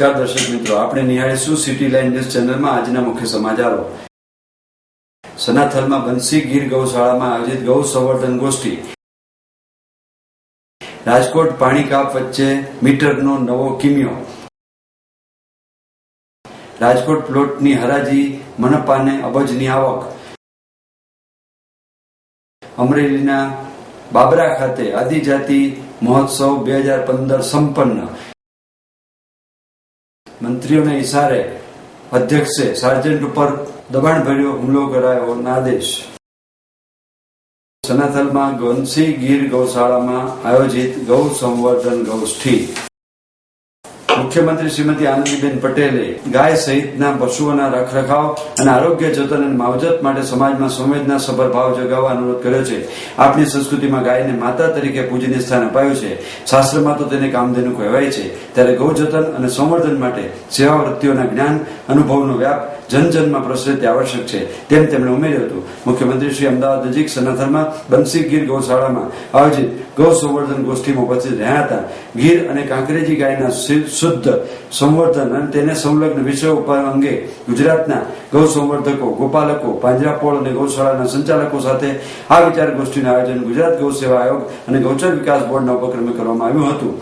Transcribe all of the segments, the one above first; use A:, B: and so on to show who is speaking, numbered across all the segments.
A: નમસ્કાર દર્શક મિત્રો, આપણે નિહાળીશું સિટી લાઇન ન્યૂઝ ચેનલમાં આજના મુખ્ય સમાચારો। સનાથલમાં બંસી ગીર ગૌશાળામાં આયોજિત ગૌ સંવર્ધન ગોષ્ઠી। રાજકોટ પાણી કાપ વચ્ચે મીટરનો નવો કિમિયો। રાજકોટ પ્લોટની હરાજી, મનપાને અબજની આવક। અમરેલીના બાબરા ખાતે આદિજાતિ મહોત્સવ 2015 સંપન્ન। મંત્રીઓના ઇશારે અધ્યક્ષે સાર્જન્ટ ઉપર દબાણભર્યો હુમલો કરાયોના આદેશ। સનાથલમાં બંસી ગીર ગૌશાળામાં આયોજિત ગૌ સંવર્ધન ગોષ્ઠી। મુખ્યમંત્રી શ્રીમતી આનંદીબેન પટેલે ગાય સહિતના પશુઓના રખરખાવ અને આરોગ્ય જતન અને માવજત માટે સમાજમાં સંવેદનાસભર ભાવ જગાવવા અનુરોધ કર્યો છે। આપણી સંસ્કૃતિમાં ગાયને માતા તરીકે પૂજનીય સ્થાન અપાયું છે। શાસ્ત્રમાં તો તેને કામધેનુ કહેવાય છે। ત્યારે ગૌ જતન અને સંવર્ધન માટે સેવા વૃત્તિઓના જ્ઞાન અનુભવનો વ્યાપ જનજનમાં પ્રસરે તે આવશ્યક છે, તેમ તેમણે ઉમેર્યું હતું। મુખ્યમંત્રી શ્રી અમદાવાદ નજીક સનાથલમાં બંસી ગીર ગૌશાળામાં આયોજિત ગૌ સંવર્ધન ગોષ્ઠીમાં ઉપસ્થિત રહ્યા હતા। ગીર અને કાંકરેજી ગાયના શુદ્ધ સંવર્ધન અને તેને સંલગ્ન વિષયો ઉપર અંગે ગુજરાતના ગૌ સંવર્ધકો, ગોપાલકો, પાંજરાપોળ અને ગૌશાળાના સંચાલકો સાથે આ વિચાર ગોષ્ઠીનું આયોજન ગુજરાત ગૌ સેવા આયોગ અને ગૌચર વિકાસ બોર્ડના ઉપક્રમે કરવામાં આવ્યું હતું।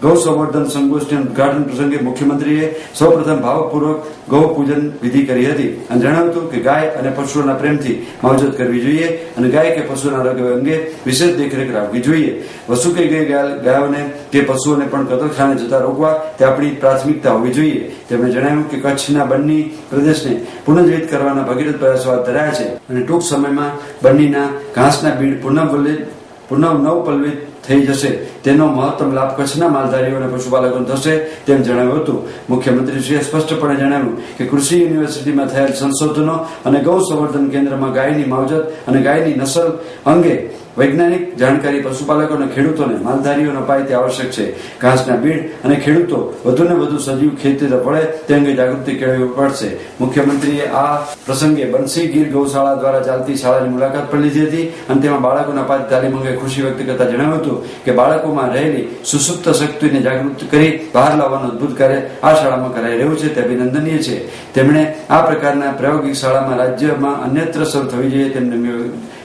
A: ગૌ સંવર્ધન સંગોષ્ઠીના ઉદઘાટન પ્રસંગે મુખ્યમંત્રીએ સૌપ્રથમ ભાવપૂર્વક ગૌ પૂજન વિધિ કરી હતી અને જણાવ્યું હતું કે ગાય અને પશુઓના પ્રેમથી માવજત કરવી જોઈએ અને ગાય કે પશુના આરોગ્ય અંગે વિશેષ દેખરેખ રાખવી જોઈએ। વસુકાઈ ગઈ ગાયોને કે પશુઓને પણ કતલખાને જતા રોકવા તે આપણી પ્રાથમિકતા હોવી જોઈએ। તેમણે જણાવ્યું કે કચ્છના બન્ની પ્રદેશને પુનર્જીવિત કરવાના ભગીરથ પ્રયાસો હાથ ધરાયા છે અને ટૂંક સમયમાં બન્નીના ઘાસના બીડ પુનઃ નવપલ્લિત થઈ જશે। તેનો મહત્તમ લાભ કચ્છના માલધારીઓ અને પશુપાલકોને થશે તેમ જણાવ્યું હતું। મુખ્યમંત્રીશ્રીએ સ્પષ્ટપણે જણાવ્યું કે કૃષિ યુનિવર્સિટીમાં થયેલ સંશોધનો અને ગૌ સંવર્ધન કેન્દ્રમાં ગાયની માવજત અને ગાયની નસલ અંગે વૈજ્ઞાનિક જાણકારી પશુપાલકો અને ખેડૂતોને માલધારીઓને અપાય તે આવશ્યક છે। ઘાસના બીડ અને ખેડૂતો વધુને વધુ સજીવ ખેતી વળે તે અંગે જાગૃતિ કેળવવી પડશે। મુખ્યમંત્રીએ આ પ્રસંગે બંસી ગીર ગૌશાળા દ્વારા ચાલતી શાળાની મુલાકાત પણ લીધી હતી અને તેમાં બાળકોને અપાતી તાલીમ અંગે ખુશી વ્યક્ત કરતા જણાવ્યું હતું કે બાળકોમાં રહેલી સુસુપ્ત શક્તિને જાગૃત કરી બહાર લાવવાનું અદભુત કાર્ય આ શાળામાં કરાઈ રહ્યું છે તે અભિનંદનીય છે। તેમણે આ પ્રકારના પ્રાયોગિક શાળામાં રાજ્યમાં અન્યત્ર શરૂ થવી જોઈએ તેમ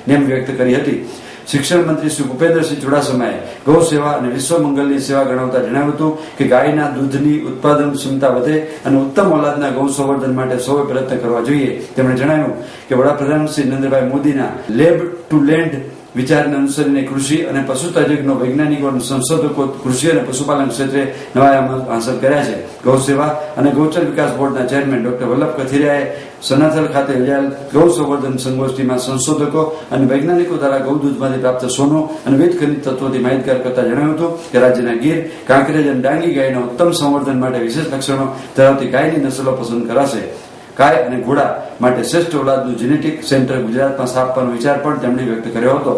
A: નેમ વ્યક્ત કરી હતી। શિક્ષણ મંત્રી શ્રી ભૂપેન્દ્રસિંહ ચુડાસમાએ ગૌ સેવા અને વિશ્વ મંગલની સેવા ગણાવતા જણાવ્યું હતું કે ગાયના દૂધની ઉત્પાદન ક્ષમતા વધે અને ઉત્તમ ઓલાદના ગૌ સંવર્ધન માટે સૌએ પ્રયત્ન કરવા જોઈએ। તેમણે જણાવ્યું કે વડાપ્રધાન શ્રી નરેન્દ્રભાઈ મોદીના લેબ ટુ લેન્ડ વિચારને અનુસરીને કૃષિ અને પશુ તજજ્ઞો, વૈજ્ઞાનિકો અને સંશોધકો કૃષિ અને પશુપાલન ક્ષેત્રે નવા હાંસલ કર્યા છે। ગૌ સેવા અને ગૌચર વિકાસ બોર્ડના ચેરમેન ડોક્ટર વલ્લભ કથિરિયાએ સનાથલ ખાતે યોજાયેલ ગૌ સંવર્ધન સંગોષ્ઠીમાં સંશોધકો અને વૈજ્ઞાનિકો દ્વારા ગૌ દૂધમાંથી પ્રાપ્ત સોનું અને વિવિધ ખનિજ તત્વોથી માહિતગાર કરતા જણાવ્યું હતું કે રાજ્યના ગીર, કાંકરેજ અને ડાંગી ગાયના ઉત્તમ સંવર્ધન માટે વિશેષ લક્ષણો ધરાવતી ગાયની નસલો પસંદ કરાશે। ગાય અને ઘોડા માટે શ્રેષ્ઠ ઓલાદનું જેનેટિક સેન્ટર ગુજરાતમાં સ્થાપવાનો વિચાર પણ તેમણે વ્યક્ત કર્યો હતો।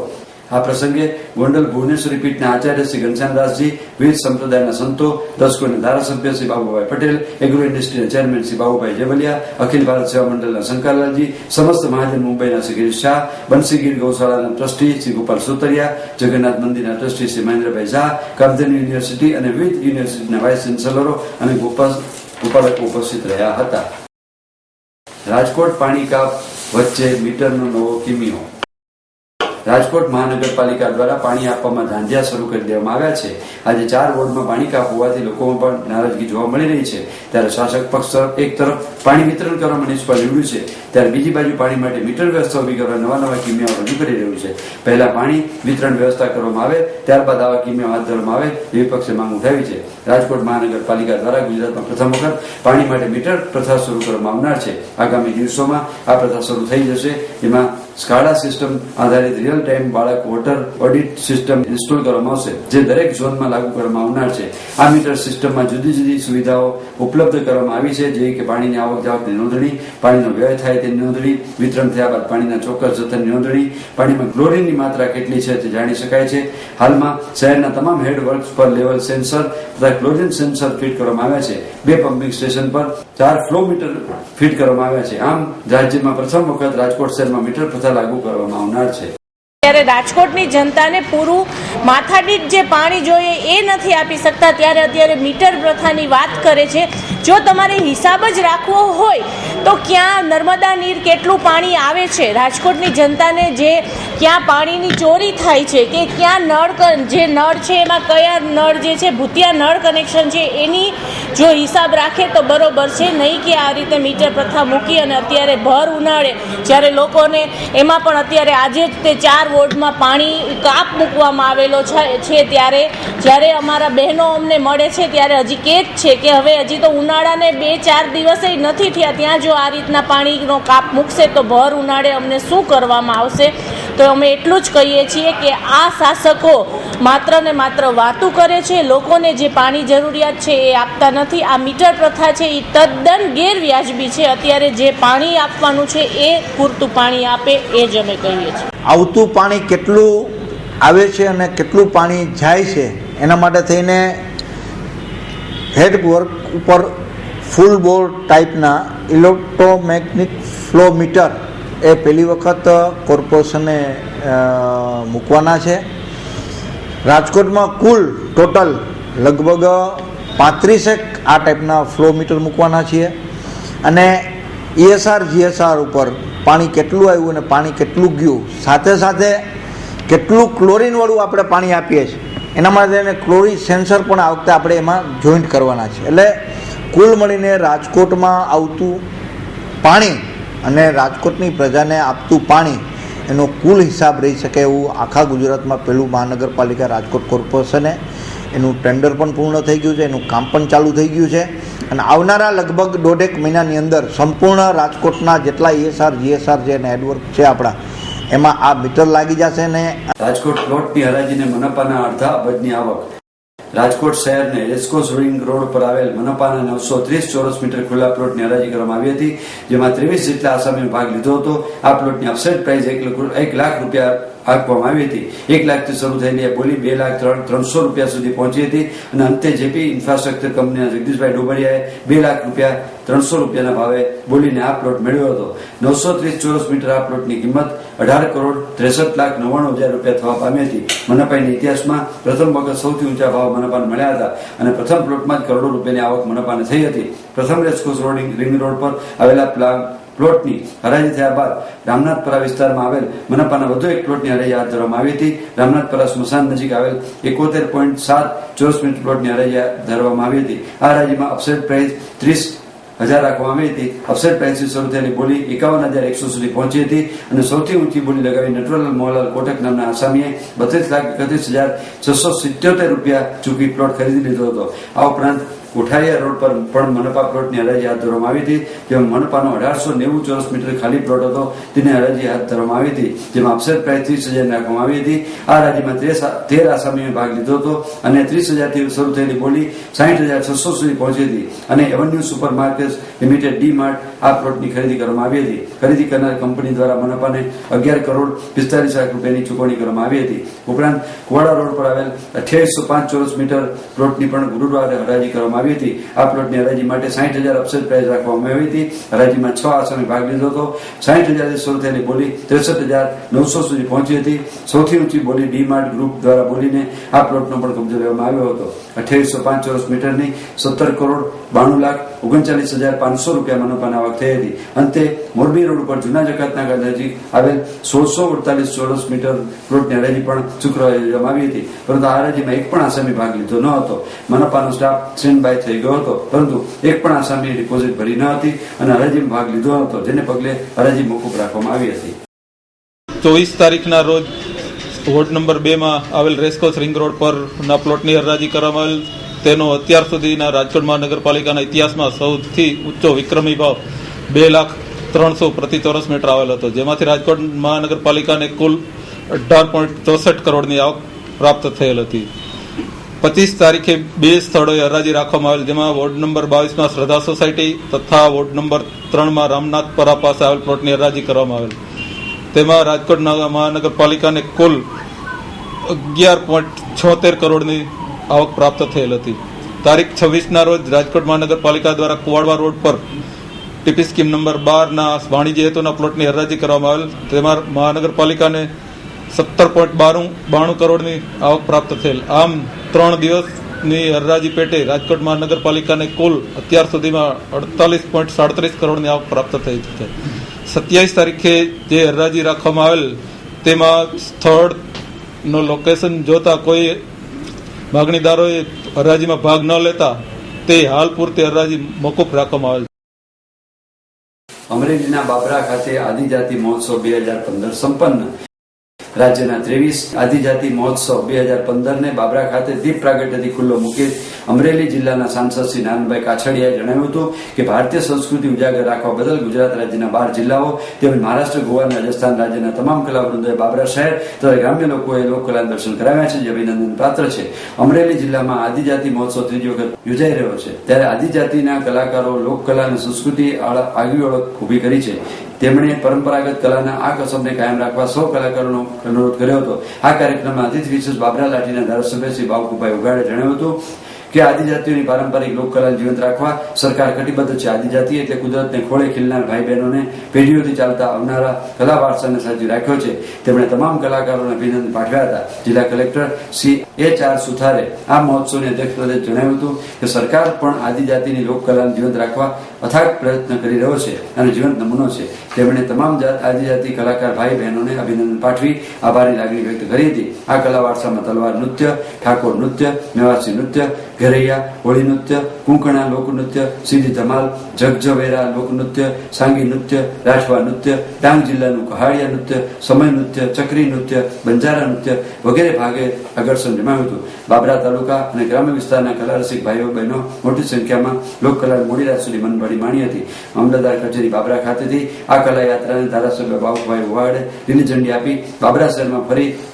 A: આ પ્રસંગે ગોંડલ ભુવનેશ્વરી પીઠના આચાર્ય શ્રી ઘનશ્યામદાસજી, વિવિધ સંપ્રદાયના સંતો, દર્શકોના ધારાસભ્ય શ્રી બાબુભાઈ પટેલ, એગ્રો ઇન્ડસ્ટ્રીના ચેરમેન શ્રી બાબુભાઈ જેવલિયા, અખિલ ભારત સેવા મંડળના શંકરલાલજી, સમસ્ત મહાજન મુંબઈના શ્રી ગિરીશ શાહ, બંસી ગીર ગૌશાળાના ટ્રસ્ટી શ્રી ગોપાલ સુતરિયા, જગન્નાથ મંદિરના ટ્રસ્ટી શ્રી મહેન્દ્રભાઈ ઝા, કામધેનુ યુનિવર્સિટી અને વિવિધ યુનિવર્સિટીના વાઇસ ચાન્સેલરો અને ગોપાલકો ઉપસ્થિત રહ્યા હતા। રાજકોટ પાણી કાપ વચ્ચે મીટરનો નવો કિમિયો। રાજકોટ મહાનગરપાલિકા દ્વારા પાણી આપવામાં ધાંધિયા શરૂ કરી દેવામાં આવ્યા છે। આજે 4 વોર્ડમાં પાણી કાપ હોવાથી લોકોમાં પણ નારાજગી જોવા મળી રહી છે। ત્યારે શાસક પક્ષ એક તરફ પાણી વિતરણ કરવામાં નિષ્ફળ નીવડ્યું છે, ત્યારે બીજી બાજુ પાણી માટે મીટર વ્યવસ્થા ઉભી કરવા નવા કિમિયાઓ રજૂ કરી રહ્યું છે। પહેલા પાણી વિતરણ વ્યવસ્થા કરવામાં આવે, ત્યારબાદ આવા કિમિયાઓ હાથ ધરવામાં આવે એવી પક્ષે માંગ ઉઠાવી છે। રાજકોટ મહાનગરપાલિકા દ્વારા ગુજરાતમાં પ્રથમ વખત પાણી માટે મીટર પ્રથા શરૂ કરવામાં આવનાર છે। આગામી દિવસોમાં આ પ્રથા શરૂ થઈ જશે, જેમાં સ્કાડા સિસ્ટમ આધારિત રિયલ ટાઈમ બાળક વોટર ઓડિટ સિસ્ટમ ઇન્સ્ટોલ કરવામાં આવશે, જે દરેક ઝોનમાં લાગુ કરવામાં આવનાર છે। આ મીટર સિસ્ટમમાં જુદી જુદી સુવિધાઓ ઉપલબ્ધ કરવામાં આવી છે, જે કે પાણીની આવક જાવકની નોંધણી, પાણીનો વ્યય થાય તેની નોંધણી, વિતરણ થયા બાદ પાણીના ચોક્કસ જથ્થાની નોંધણી, પાણીમાં ક્લોરીનની માત્રા કેટલી છે તે જાણી શકાય છે। હાલમાં શહેરના તમામ હેડ વર્ક્સ પર લેવલ સેન્સર તથા ક્લોરીન સેન્સર ફિટ કરવામાં આવ્યા છે। 2 પમ્પિંગ સ્ટેશન પર 4 ફ્લો મીટર ફિટ કરવામાં આવ્યા છે। આમ રાજ્યમાં પ્રથમ વખત રાજકોટ શહેરમાં મીટર પ્રથા લાગુ કરવામાં આવનાર છે।
B: ત્યારે રાજકોટની જનતાને પૂરું માથાદીઠ જે પાણી જોઈએ એ નથી આપી શકતા, ત્યારે અત્યારે મીટર પ્રથાની વાત કરે છે। જો તમારે હિસાબ જ રાખવો હોય તો ક્યાં નર્મદા નીર કેટલું પાણી આવે છે, રાજકોટની જનતાને જે ક્યાં પાણીની ચોરી થાય છે કે ક્યાં જે નળ છે એમાં કયા નળ જે છે ભૂતિયા નળ કનેક્શન છે એની જો હિસાબ રાખે તો બરોબર છે, નહીં કે આ રીતે મીટર પ્રથા મૂકી અને અત્યારે ભર ઉનાળે જ્યારે લોકોને એમાં પણ અત્યારે આજે જ તે 4 વોર્ડમાં પાણી કાપ મૂકવામાં આવેલો છે ત્યારે જ્યારે અમારા બહેનો અમને મળે છે ત્યારે હજી કહે જ છે કે હવે હજી તો ઉનાળાને 2-4 દિવસે નથી થયા, ત્યાં જો આ રીતના પાણીનો કાપ મૂકશે તો ભર ઉનાળે અમને શું કરવામાં આવશે. તો અમે એટલું જ કહીએ છીએ કે આ શાસકો માત્ર ને માત્ર વાતું કરે છે, લોકોને જે પાણી જરૂરિયાત છે એ આપતા નથી. આ મીટર પ્રથા છે એ તદ્દન ગેરવ્યાજબી છે. અત્યારે જે પાણી આપવાનું છે એ પૂરતું પાણી આપે એ જ અમે કહીએ છીએ.
C: આવતું પાણી કેટલું આવે છે અને કેટલું પાણી જાય છે એના માટે થઈને હેડ વર્ક ઉપર ફૂલ બોર ટાઈપના ઇલેક્ટ્રોમેગ્નેટિક ફ્લો મીટર એ પહેલી વખત કોર્પોરેશને મૂકવાના છે. રાજકોટમાં કુલ ટોટલ લગભગ 35 આ ટાઈપના ફ્લો મીટર મૂકવાના છીએ અને ESR GSR ઉપર પાણી કેટલું આવ્યું અને પાણી કેટલું ગયું, સાથે સાથે કેટલું ક્લોરીનવાળું આપણે પાણી આપીએ છીએ એના માટે એને ક્લોરીન સેન્સર પણ આ વખતે આપણે એમાં જોઈન્ટ કરવાના છે. એટલે કુલ મળીને રાજકોટમાં આવતું પાણી અને રાજકોટની પ્રજાને આપતું પાણી એનો કુલ હિસાબ રહી શકે એવું આખા ગુજરાતમાં પહેલું મહાનગરપાલિકા રાજકોટ કોર્પોરેશને એનું ટેન્ડર પણ પૂર્ણ થઈ ગયું છે, એનું કામ પણ ચાલુ થઈ ગયું છે અને આવનારા લગભગ 1.5 મહિનાની અંદર સંપૂર્ણ રાજકોટના જેટલા ESR GSR છે અને હેડવર્ક છે આપણા એમાં આ મીટર લાગી જશે. ને
A: રાજકોટ પ્લોટની હરાજીને મનપાના અડધા અબજની આવક. રાજકોટ શહેરને રેસકોર્સ રિંગ રોડ પર આવેલ મનપાના 930 ચોરસ મીટર ખુલ્લા પ્લોટની હરાજી કરવામાં આવી હતી, જેમાં 23 જેટલા આસામીએ ભાગ લીધો હતો. આ પ્લોટની અપસેટ પ્રાઇસ 1 લાખ રૂપિયા આપવામાં આવી હતી. 1 લાખથી શરૂ થયેલી આ બોલી 2,03,300 રૂપિયા સુધી પહોંચી હતી અને અંતે જેપી ઇન્ફ્રાસ્ટ્રક્ચર કંપનીના જગદીશભાઈ ડોબરિયાએ 2,03,00,000 રૂપિયાના ભાવે બોલીને આ પ્લોટ મેળવ્યો હતો. 930 ચોરસ મીટર આ પ્લોટની કિંમત 18,63,99,000 રૂપિયા થવા પામી હતી. મનપાના ઇતિહાસમાં પ્રથમ વખત સૌથી ઊંચા ભાવ મનપાને મળ્યા હતા અને પ્રથમ પ્લોટમાં જ કરોડો રૂપિયાની આવક મનપાને થઈ હતી. પ્રથમ રેસકોર્સ રિંગ રોડ પર આવેલા પ્લોટની હરાજી થયા બાદ રામનાથપરા વિસ્તારમાં આવેલ મનપાના વધુ એક પ્લોટની હરાજી હાથ ધરવામાં આવી હતી. રામનાથપરા સ્મશાન નજીક આવેલ 71.7 ચોરસ મીટર પ્લોટની હરાજી હાથ ધરવામાં આવી હતી. આ હરાજીમાં અપસેટ પ્રાઇસ 30,000 રાખવામાં આવી હતી. અપસેટ પ્રાઇસથી શરૂ થયેલી બોલી 51,100 સુધી પહોંચી હતી અને સૌથી ઊંચી બોલી લગાવી નટવરલાલ મોહનલાલ કોટક નામના આસામીએ 32,31,677 રૂપિયા ચૂકી પ્લોટ ખરીદી લીધો હતો. આ ઉપરાંત કોઠારીયા રોડ પર પણ મનપા પ્લોટની હરાજી હાથ ધરવામાં આવી હતી, જેમાં મનપાનો 1890 ચોરસ મીટર ખાલી પ્લોટ હતો તેને હરાજી હાથ ધરવામાં આવી હતી, જેમાં અપસેટ પ્રાઇસ 30,000 રાખવામાં આવી હતી. આ હરાજીમાં 13 આસામીએ ભાગ લીધો હતો અને 30,000થી શરૂ થયેલી બોલી 60,600 સુધી પહોંચી હતી અને avenue super market limited D Mart આ પ્લોટની ખરીદી કરવામાં આવી હતી. ખરીદી કરનાર કંપની દ્વારા મનપાને 11,45,00,000 રૂપિયાની ચૂકવણી કરવામાં આવી હતી. ઉપરાંત કુવાડા રોડ પર આવેલ 2805 ચોરસ મીટર પ્લોટની પણ ગુરુવારે હરાજી કરવામાં આવી હતી. આ પ્લોટની હરાજી માટે 60,000 અપસેટ પ્રાઇસ રાખવામાં આવી હતી. હરાજીમાં 6 આસામી ભાગ લીધો હતો. 60,000થી શરૂ થયેલી બોલી 63,900 સુધી પહોંચી હતી. સૌથી ઊંચી બોલી ડી માર્ટ ગ્રુપ દ્વારા બોલીને આ પ્લોટનો પણ કબજો લેવામાં આવ્યો હતો. 2805 ચોરસ મીટરની 17,92,39,500 રૂપિયા મનપાની આવક થઈ હતી. અંતે મોરબી રોડ ઉપર જૂના જકાતનાકા નજીક આવેલ 1,648 ચોરસ મીટર પ્લોટની હરાજી પણ શુક્રવારે યોજવામાં આવી હતી, પરંતુ આ હરાજીમાં એક પણ આસામી ભાગ લીધો ન હતો. મનપાનો સ્ટાફ સ્ટેન્ડ બાય થઈ ગયો હતો, પરંતુ એક પણ આસામીએ ડિપોઝિટ ભરી ન હતી અને હરાજીમાં ભાગ લીધો હતો, જેને પગલે હરાજી મોકૂફ રાખવામાં આવી હતી.
D: 24 તારીખના રોજ વોર્ડ નંબર 2 માં આવેલ રેસકોર્સ રિંગ રોડ પરના પ્લોટની હરાજી કરવામાં આવેલ. તેનો અત્યાર સુધીના રાજકોટ મહાનગરપાલિકાના ઇતિહાસમાં સૌથી ઊંચો વિક્રમી ભાવ 2,03,00,000 પ્રતિ ચોરસ મીટર આવેલ હતો, જેમાંથી રાજકોટ મહાનગરપાલિકાને કુલ 18.64 કરોડની આવક પ્રાપ્ત થયેલ હતી. 25 તારીખે 2 સ્થળોએ હરાજી રાખવામાં આવેલ, જેમાં વોર્ડ નંબર 22માં શ્રદ્ધા સોસાયટી તથા વોર્ડ નંબર 3માં રામનાથપરા પાસે આવેલ પ્લોટની હરાજી કરવામાં આવેલ. તેમાં રાજકોટ મહાનગરપાલિકાને કુલ 11.76 કરોડની આવક પ્રાપ્ત થયેલ હતી. તારીખ 26ના રોજ રાજકોટ મહાનગરપાલિકા દ્વારા કુવાડવા રોડ પર ટીપી સ્કીમ નંબર 12ના વાણિજ્ય હેતુના પ્લોટની હરાજી કરવામાં આવેલ. તેમાં મહાનગરપાલિકાને 17.92 કરોડની આવક પ્રાપ્ત થયેલ. આમ 3 દિવસ ની હરરાજી પેટે રાજકોટ મહાનગરપાલિકાને કુલ અત્યાર સુધીમાં 48.37 કરોડની આવક પ્રાપ્ત થઈ છે. 27 તારીખે જે હરરાજી રાખવામાં આવેલ તેમાં સ્થળનો લોકેશન જોતા કોઈ માગણીદારોએ હરરાજીમાં ભાગ ન લેતા તે હાલ પૂરતી હરરાજી મોકૂફ રાખવામાં આવેલ.
A: અમરેલીના બાબરા ખાતે આદિજાતિ મહોત્સવ 2015 સંપન્ન. રાજ્યના 23 આદિજાતિ મહોત્સવ 2015 ને બાબરા ખાતે દીપ પ્રાગટ્યથી ખુલ્લો મૂકી અમરેલી જિલ્લાના સાંસદ શ્રી નાનભાઈ કાછડિયાએ જણાવ્યું હતું કે ભારતીય સંસ્કૃતિ ઉજાગર રાખવા બદલ ગુજરાત રાજ્યના 12 જિલ્લાઓ તેમજ મહારાષ્ટ્ર, ગોવા અને રાજસ્થાન રાજ્યના તમામ કલાવૃંદોએ બાબરા શહેર તથા ગ્રામ્ય લોકોએ લોકકલા દર્શન કરાવ્યા છે, જે અભિનંદન પાત્ર છે. અમરેલી જિલ્લામાં આદિજાતિ મહોત્સવ ત્રીજી વખત યોજાઈ રહ્યો છે, ત્યારે આદિજાતિના કલાકારો લોકકલા અને સંસ્કૃતિ આગવી ઓળખ ઉભી કરી છે. તેમણે પરંપરાગત કલાના આ કસમને કાયમ રાખવા સૌ કલાકારોનો અનુરોધ કર્યો હતો. આ કાર્યક્રમમાં અતિથિ વિશેષ બાબરા લાઠીના ધારાસભ્ય શ્રી બાવકુભાઈ ઉગાડે જણાવ્યું હતું કે આદિજાતિઓની પારંપરિક લોકકલાને જીવંત રાખવા સરકાર કટિબદ્ધ છે. આદિજાતિ એટલે કુદરતને ખોળે ખીલનાર ભાઈ બહેનોને પેઢીઓથી ચાલતા આવનારા કલા વારસાને સાચવી રાખ્યો છે. તેમણે તમામ કલાકારોને અભિનંદન પાઠવ્યા હતા. જિલ્લા કલેક્ટર શ્રી HR સુથારે આ મહોત્સવની અધ્યક્ષપદે જણાવ્યું હતું કે સરકાર પણ આદિજાતિની લોકકલાને જીવંત રાખવા અથાગ પ્રયત્ન કરી રહ્યો છે અને જીવંત નમૂનો છે. તેમણે તમામ આદિજાતિ કલાકાર ભાઈ બહેનોને અભિનંદન પાઠવી આભારની લાગણી વ્યક્ત કરી હતી. આ કલા વારસામાં તલવાર નૃત્ય, ઠાકોર નૃત્ય, મેવાસી નૃત્ય, ઘરૈયા, હોળી નૃત્ય, કુંકણા લોકનૃત્ય, સીધી ધમાલ, જગજવેરા લોકનૃત્ય, સાંગી નૃત્ય, રાઠવા નૃત્ય, ડાંગ જિલ્લાનું કહાડિયા નૃત્ય, સમય નૃત્ય, ચક્રી નૃત્ય, બંજારા નૃત્ય વગેરે ભાગે આકર્ષણ જમાવ્યું હતું. બાબરા તાલુકા અને ગ્રામ્ય વિસ્તારના કલારસિક ભાઈઓ બહેનો મોટી સંખ્યામાં લોકકલા મોડી રાત સુધી મનભરી માણી હતી. મામલતદાર કચેરી બાબરા ખાતેથી આ કલા યાત્રાને ધારાસભ્ય બાબુભાઈ ઉવાડે લીલી ઝંડી આપી બાબરા શહેરમાં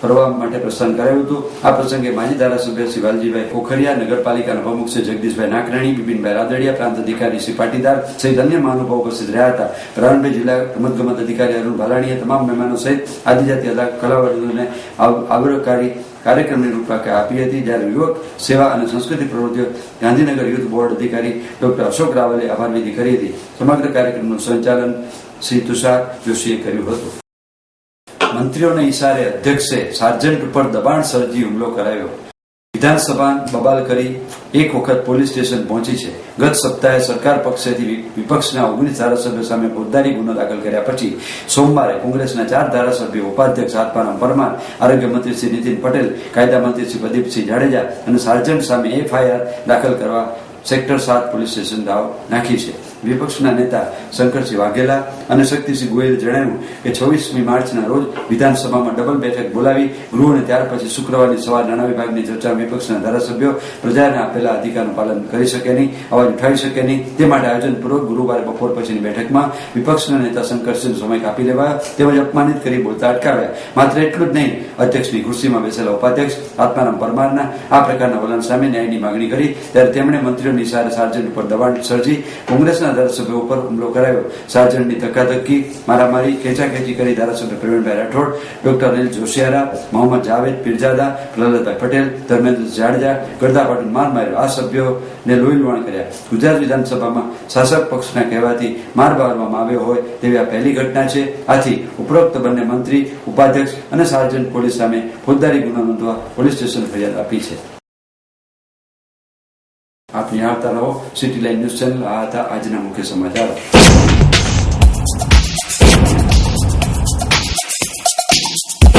A: ફરવા માટે પ્રસ્થાન કરાવ્યું હતું. આ પ્રસંગે માજી ધારાસભ્ય શ્રી વાલજીભાઈ પોખરિયા, નગરપાલિકાના પ્રમુખ શ્રી જગદીશભાઈ નાકરાણી, બિપિનભાઈ રાદડિયા, પ્રાંત અધિકારી શ્રી પાટીદાર સહિત અન્ય મહાનુભાવો ઉપસ્થિત રહ્યા હતા. પ્રારંભે જિલ્લા રમતગમત અધિકારી અરુણ ભાલાણીએ તમામ મહેમાનો સહિત આદિજાતિ કલાવંતોને આવકારી કાર્યક્રમની રૂપરેખા આપી હતી. જ્યારે યુવક સેવા અને સંસ્કૃતિ પ્રવૃત્તિઓ ગાંધીનગર યુથ બોર્ડ અધિકારી ડોક્ટર અશોક રાવલે આભાર વિધિ કરી હતી. સમગ્ર કાર્યક્રમનું સંચાલન શ્રી તુષાર જોશીએ કર્યું હતું. મંત્રીઓને ઇશારે અધ્યક્ષે સાર્જન્ટ ઉપર દબાણ સર્જી હુમલો કરાયો. વિધાનસભા બબાલ કરી એક વખત પોલીસ સ્ટેશન પહોંચી છે. ગત સપ્તાહે સરકાર પક્ષેથી વિપક્ષના 19 ધારાસભ્યો સામે ફોજદારી ગુનો દાખલ કર્યા પછી સોમવારે કોંગ્રેસના 4 ધારાસભ્યો, ઉપાધ્યક્ષ આત્મારામ પરમાર, આરોગ્ય મંત્રી શ્રી નીતિન પટેલ, કાયદા મંત્રી શ્રી પ્રદીપસિંહ જાડેજા અને સાર્જન્ટ સામે FIR દાખલ કરવા સેક્ટર 7 પોલીસ સ્ટેશન દાવ નાખી છે. વિપક્ષના નેતા શંકરસિંહ વાઘેલા અને શક્તિસિંહ ગોયલે જણાવ્યું કે 26મી માર્ચના રોજ વિધાનસભામાં ડબલ બેઠક બોલાવી ગૃહ અને ત્યાર પછી શુક્રવારની સવાર નાણાં વિભાગની ચર્ચા વિપક્ષના ધારાસભ્યો પ્રજાને આપેલા અધિકારનું પાલન કરી શકે નહીં, અવાજ ઉઠાવી શકે નહીં તે માટે આયોજનપૂર્વક ગુરુવારે બપોર પછીની બેઠકમાં વિપક્ષના નેતા શંકરસિંહ સમય કાપી લેવાયા તેમજ અપમાનિત કરી બોલતા અટકાવ્યા. માત્ર એટલું જ નહીં, અધ્યક્ષની ખુરશીમાં બેસેલા ઉપાધ્યક્ષ આત્મારામ પરમારના આ પ્રકારના વલણ સામે ન્યાયની માગણી કરી ત્યારે તેમણે મંત્રીઓની ઇશારે સાર્જન્ટ ઉપર દબાણ સર્જી કોંગ્રેસના ધારાસભ્યો ઉપર હુમલો કરાવ્યો. સાર્જન્ટની ધક્કાધક્કી, મારામારી, ખેંચાખેંચી કરી ધારાસભ્ય પ્રવીણભાઈ રાઠોડ, ડોક્ટર અનિલ જોશિયારા, મોહમ્મદ જાવેદ પીરજાદા, પ્રહલાદભાઈ પટેલ, ધર્મેન્દ્ર જાડેજા ગળદાપાટું માર માર્યો. આ સભ્યોને લોહી લુહાણ કર્યા. ગુજરાત વિધાનસભામાં શાસક પક્ષના કહેવાથી માર મારવામાં આવ્યો હોય તેવી આ પહેલી ઘટના છે. આથી ઉપરોક્ત બંને મંત્રી, ઉપાધ્યક્ષ અને સાર્જન્ટ પોલીસ સામે ફોજદારી ગુનો નોંધવા પોલીસ સ્ટેશન ફરિયાદ આપી છે. આપ નિહાળતા રહો સિટી લાઈવ ન્યૂઝ ચેનલ. આ હતા આજના મુખ્ય સમાચારો.